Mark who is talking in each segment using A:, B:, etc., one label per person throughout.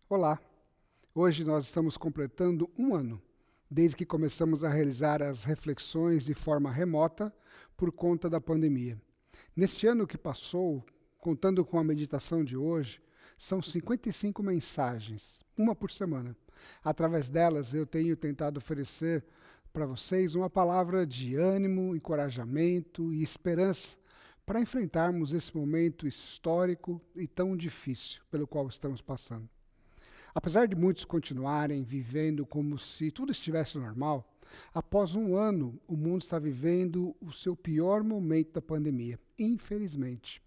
A: Olá! Hoje nós estamos completando um ano, desde que começamos a realizar as reflexões de forma remota por conta da pandemia. Neste ano que passou, contando com a meditação de hoje, são 55 mensagens, uma por semana. Através delas, eu tenho tentado oferecer para vocês uma palavra de ânimo, encorajamento e esperança para enfrentarmos esse momento histórico e tão difícil pelo qual estamos passando. Apesar de muitos continuarem vivendo como se tudo estivesse normal, após um ano o mundo está vivendo o seu pior momento da pandemia, infelizmente.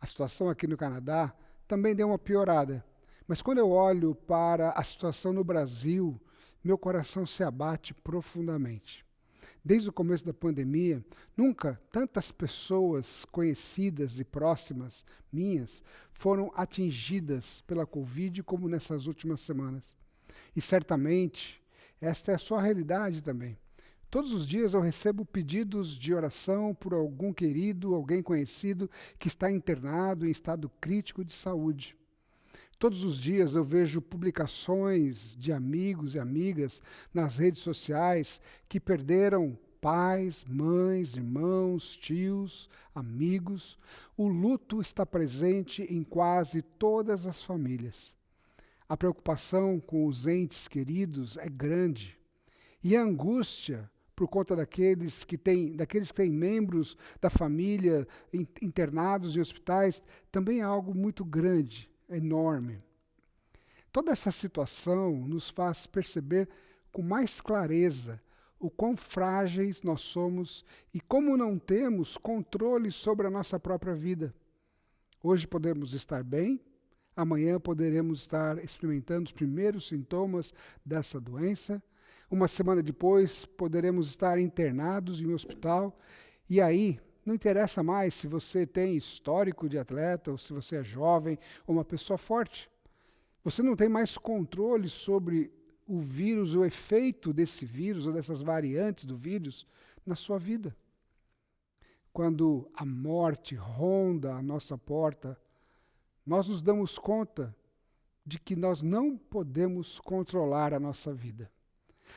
A: A situação aqui no Canadá também deu uma piorada, mas quando eu olho para a situação no Brasil, meu coração se abate profundamente. Desde o começo da pandemia, nunca tantas pessoas conhecidas e próximas minhas foram atingidas pela Covid como nessas últimas semanas. E certamente, esta é a sua realidade também. Todos os dias eu recebo pedidos de oração por algum querido, alguém conhecido que está internado em estado crítico de saúde. Todos os dias eu vejo publicações de amigos e amigas nas redes sociais que perderam pais, mães, irmãos, tios, amigos. O luto está presente em quase todas as famílias. A preocupação com os entes queridos é grande. E a angústia por conta daqueles que têm membros da família internados em hospitais também é algo muito grande, enorme. Toda essa situação nos faz perceber com mais clareza o quão frágeis nós somos e como não temos controle sobre a nossa própria vida. Hoje podemos estar bem, amanhã poderemos estar experimentando os primeiros sintomas dessa doença. Uma semana depois poderemos estar internados em um hospital e aí não interessa mais se você tem histórico de atleta ou se você é jovem ou uma pessoa forte. Você não tem mais controle sobre o vírus, o efeito desse vírus ou dessas variantes do vírus na sua vida. Quando a morte ronda a nossa porta, nós nos damos conta de que nós não podemos controlar a nossa vida.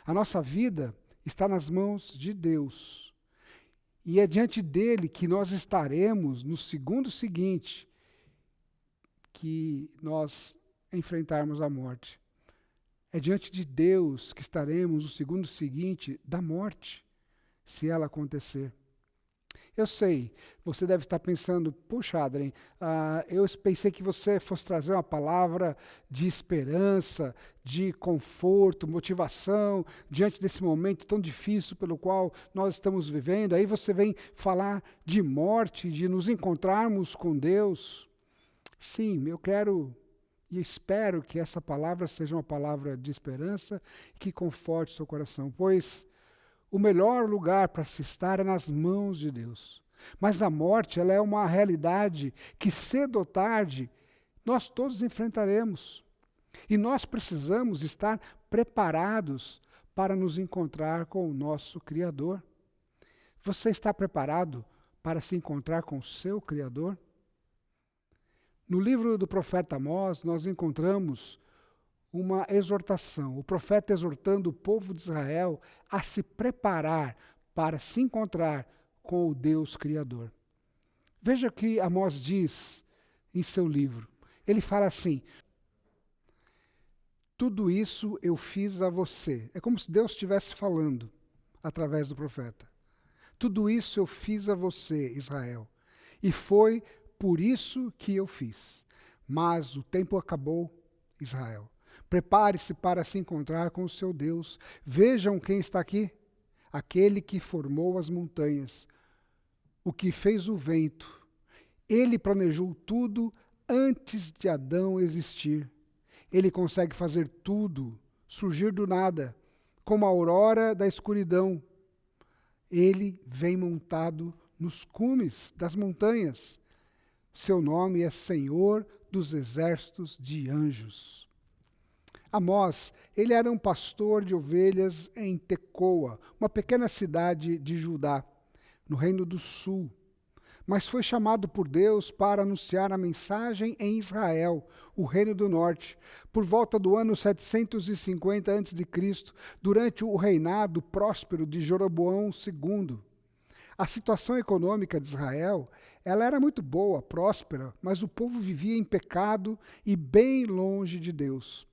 A: A nossa vida está nas mãos de Deus. E é diante dele que nós estaremos no segundo seguinte que nós enfrentarmos a morte. É diante de Deus que estaremos no segundo seguinte da morte, se ela acontecer. Eu sei, você deve estar pensando, puxa, Adrien, eu pensei que você fosse trazer uma palavra de esperança, de conforto, motivação, diante desse momento tão difícil pelo qual nós estamos vivendo. Aí você vem falar de morte, de nos encontrarmos com Deus. Sim, eu quero e espero que essa palavra seja uma palavra de esperança e que conforte seu coração, pois o melhor lugar para se estar é nas mãos de Deus. Mas a morte, ela é uma realidade que cedo ou tarde nós todos enfrentaremos. E nós precisamos estar preparados para nos encontrar com o nosso Criador. Você está preparado para se encontrar com o seu Criador? No livro do profeta Amós, nós encontramos uma exortação, o profeta exortando o povo de Israel a se preparar para se encontrar com o Deus Criador. Veja o que Amós diz em seu livro. Ele fala assim: tudo isso eu fiz a você. É como se Deus estivesse falando através do profeta. Tudo isso eu fiz a você, Israel, e foi por isso que eu fiz. Mas o tempo acabou, Israel. Prepare-se para se encontrar com o seu Deus. Vejam quem está aqui. Aquele que formou as montanhas, o que fez o vento. Ele planejou tudo antes de Adão existir. Ele consegue fazer tudo surgir do nada, como a aurora da escuridão. Ele vem montado nos cumes das montanhas. Seu nome é Senhor dos exércitos de anjos. Amós, ele era um pastor de ovelhas em Tecoa, uma pequena cidade de Judá, no Reino do Sul. mas foi chamado por Deus para anunciar a mensagem em Israel, o Reino do Norte, por volta do ano 750 a.C., durante o reinado próspero de Jeroboão II. A situação econômica de Israel, ela era muito boa, próspera, mas o povo vivia em pecado e bem longe de Deus.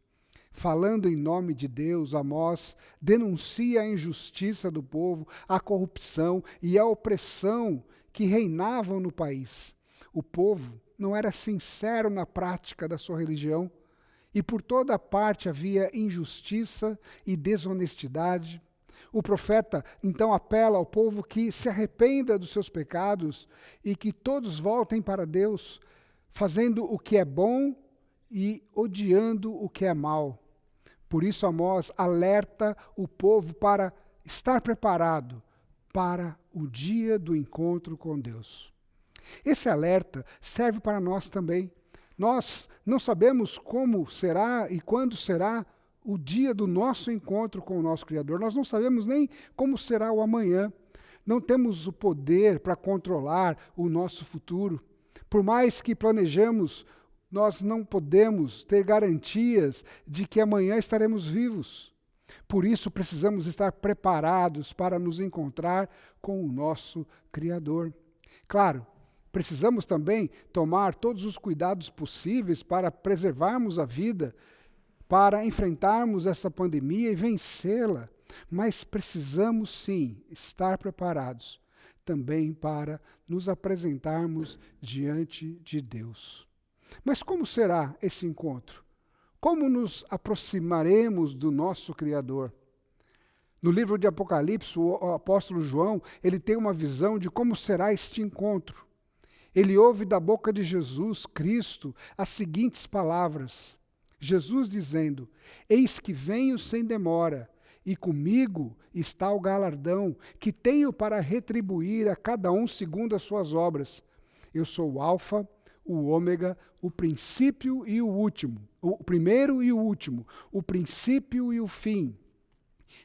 A: Falando em nome de Deus, Amós denuncia a injustiça do povo, a corrupção e a opressão que reinavam no país. O povo não era sincero na prática da sua religião e por toda parte havia injustiça e desonestidade. O profeta então apela ao povo que se arrependa dos seus pecados e que todos voltem para Deus, fazendo o que é bom e odiando o que é mal. Por isso Amós alerta o povo para estar preparado para o dia do encontro com Deus. Esse alerta serve para nós também. Nós não sabemos como será e quando será o dia do nosso encontro com o nosso Criador. Nós não sabemos nem como será o amanhã. Não temos o poder para controlar o nosso futuro. Por mais que planejemos, nós não podemos ter garantias de que amanhã estaremos vivos. Por isso, precisamos estar preparados para nos encontrar com o nosso Criador. Claro, precisamos também tomar todos os cuidados possíveis para preservarmos a vida, para enfrentarmos essa pandemia e vencê-la. Mas precisamos sim estar preparados também para nos apresentarmos diante de Deus. Mas como será esse encontro? Como nos aproximaremos do nosso Criador? No livro de Apocalipse, o apóstolo João, ele tem uma visão de como será este encontro. Ele ouve da boca de Jesus Cristo as seguintes palavras. Jesus dizendo: "Eis que venho sem demora, e comigo está o galardão que tenho para retribuir a cada um segundo as suas obras. Eu sou o Alfa, o Ômega, o princípio e o último, o primeiro e o último, o princípio e o fim.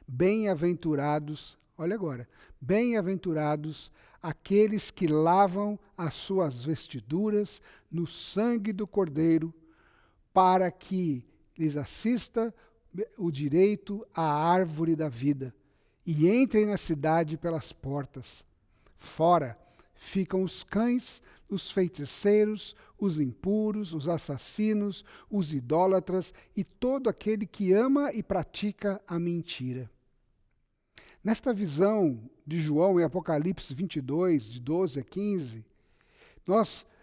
A: Bem-aventurados, olha agora, bem-aventurados aqueles que lavam as suas vestiduras no sangue do Cordeiro, para que lhes assista o direito à árvore da vida, e entrem na cidade pelas portas. Fora ficam os cães, os feiticeiros, os impuros, os assassinos, os idólatras e todo aquele que ama e pratica a mentira." Nesta visão de João em Apocalipse 22, de 12 a 15,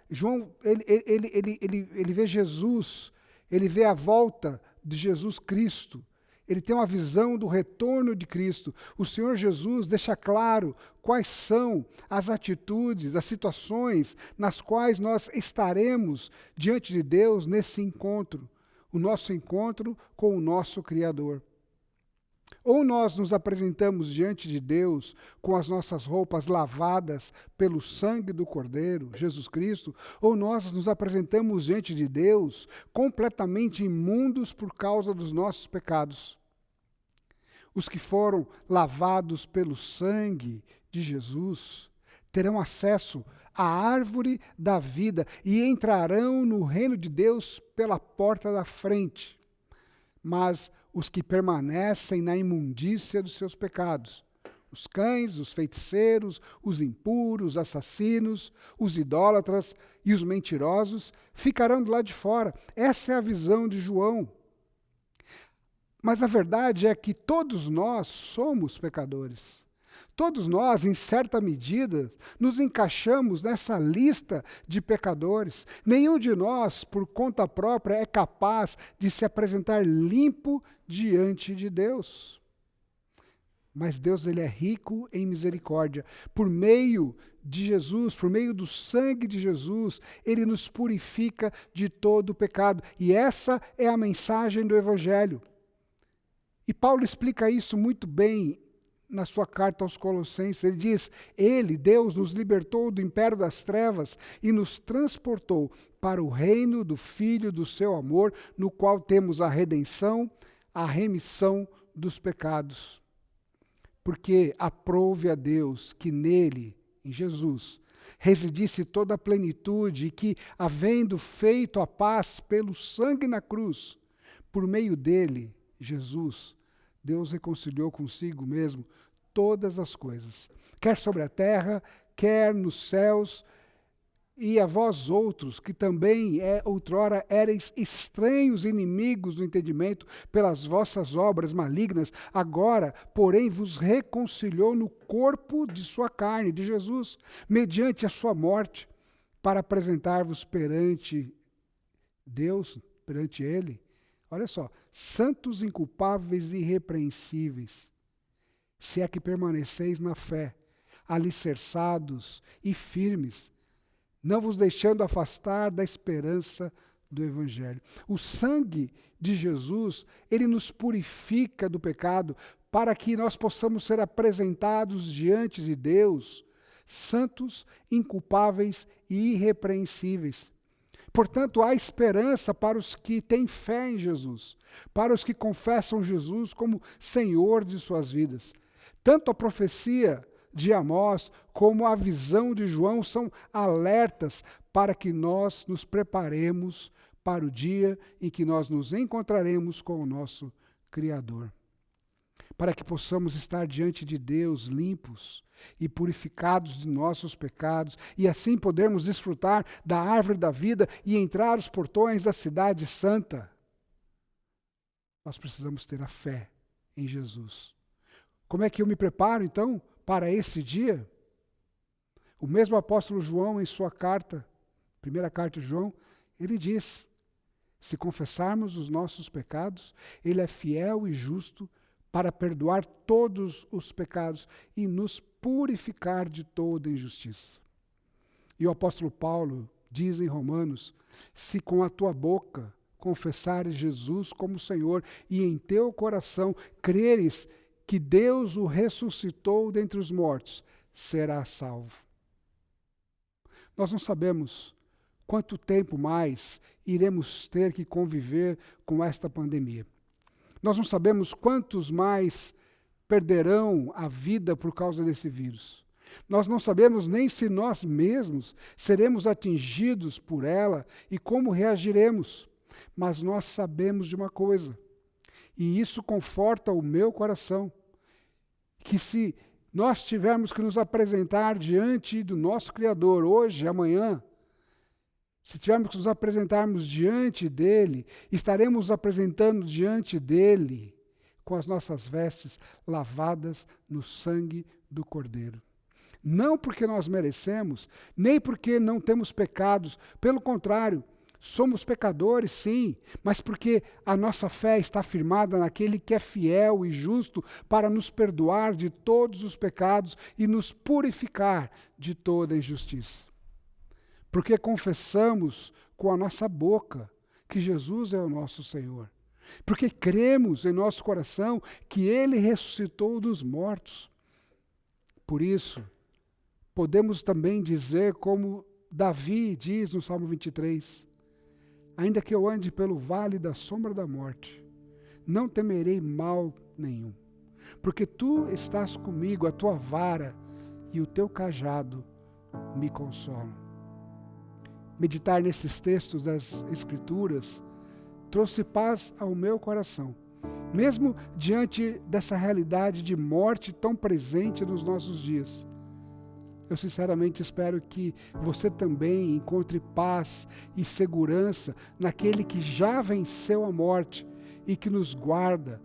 A: João ele vê Jesus, ele vê a volta de Jesus Cristo. Ele tem uma visão do retorno de Cristo. O Senhor Jesus deixa claro quais são as atitudes, as situações nas quais nós estaremos diante de Deus nesse encontro, o nosso encontro com o nosso Criador. Ou nós nos apresentamos diante de Deus com as nossas roupas lavadas pelo sangue do Cordeiro, Jesus Cristo, ou nós nos apresentamos diante de Deus completamente imundos por causa dos nossos pecados. Os que foram lavados pelo sangue de Jesus terão acesso à árvore da vida e entrarão no reino de Deus pela porta da frente. Mas os que permanecem na imundícia dos seus pecados, os cães, os feiticeiros, os impuros, os assassinos, os idólatras e os mentirosos, ficarão do lado de fora. Essa é a visão de João. Mas a verdade é que todos nós somos pecadores. Todos nós, em certa medida, nos encaixamos nessa lista de pecadores. Nenhum de nós, por conta própria, é capaz de se apresentar limpo diante de Deus. Mas Deus, ele é rico em misericórdia. Por meio de Jesus, por meio do sangue de Jesus, ele nos purifica de todo o pecado. E essa é a mensagem do Evangelho. E Paulo explica isso muito bem na sua carta aos Colossenses. Ele diz: Deus, nos libertou do império das trevas e nos transportou para o reino do Filho do seu amor, no qual temos a redenção, a remissão dos pecados. Porque aprouve a Deus que nele, em Jesus, residisse toda a plenitude, e que, havendo feito a paz pelo sangue na cruz, por meio dele, Jesus, Deus reconciliou consigo mesmo todas as coisas, quer sobre a terra, quer nos céus. E a vós outros, que também outrora éreis estranhos, inimigos do entendimento, pelas vossas obras malignas, agora, porém, vos reconciliou no corpo de sua carne, de Jesus, mediante a sua morte, para apresentar-vos perante Deus, perante Ele, olha só, santos, inculpáveis e irrepreensíveis, se é que permaneceis na fé, alicerçados e firmes, não vos deixando afastar da esperança do Evangelho. O sangue de Jesus, ele nos purifica do pecado, para que nós possamos ser apresentados diante de Deus, santos, inculpáveis e irrepreensíveis. Portanto, há esperança para os que têm fé em Jesus, para os que confessam Jesus como Senhor de suas vidas. Tanto a profecia de Amós, como a visão de João, são alertas para que nós nos preparemos para o dia em que nós nos encontraremos com o nosso Criador. Para que possamos estar diante de Deus limpos e purificados de nossos pecados, e assim podermos desfrutar da árvore da vida e entrar os portões da cidade santa. Nós precisamos ter a fé em Jesus. Como é que eu me preparo, então, para esse dia? O mesmo apóstolo João, em sua carta, primeira carta de João, ele diz: se confessarmos os nossos pecados, ele é fiel e justo para perdoar todos os pecados e nos purificar de toda injustiça. E o apóstolo Paulo diz em Romanos: se com a tua boca confessares Jesus como Senhor e em teu coração creres que Deus o ressuscitou dentre os mortos, será salvo. Nós não sabemos quanto tempo mais iremos ter que conviver com esta pandemia. Nós não sabemos quantos mais perderão a vida por causa desse vírus. Nós não sabemos nem se nós mesmos seremos atingidos por ela e como reagiremos. Mas nós sabemos de uma coisa, e isso conforta o meu coração, que se nós tivermos que nos apresentar diante do nosso Criador hoje, amanhã, se tivermos que nos apresentarmos diante dele, estaremos apresentando diante dele com as nossas vestes lavadas no sangue do Cordeiro. Não porque nós merecemos, nem porque não temos pecados, pelo contrário, somos pecadores, sim, mas porque a nossa fé está firmada naquele que é fiel e justo para nos perdoar de todos os pecados e nos purificar de toda injustiça. Porque confessamos com a nossa boca que Jesus é o nosso Senhor. Porque cremos em nosso coração que Ele ressuscitou dos mortos. Por isso, podemos também dizer como Davi diz no Salmo 23, ainda que eu ande pelo vale da sombra da morte, não temerei mal nenhum, porque tu estás comigo, a tua vara e o teu cajado me consolam. Meditar nesses textos das Escrituras trouxe paz ao meu coração, mesmo diante dessa realidade de morte tão presente nos nossos dias. Eu sinceramente espero que você também encontre paz e segurança naquele que já venceu a morte e que nos guarda,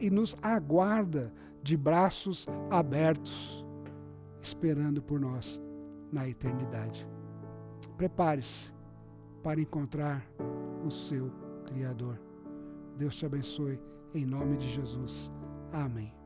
A: e nos aguarda de braços abertos, esperando por nós na eternidade. Prepare-se para encontrar o seu Criador. Deus te abençoe, em nome de Jesus. Amém.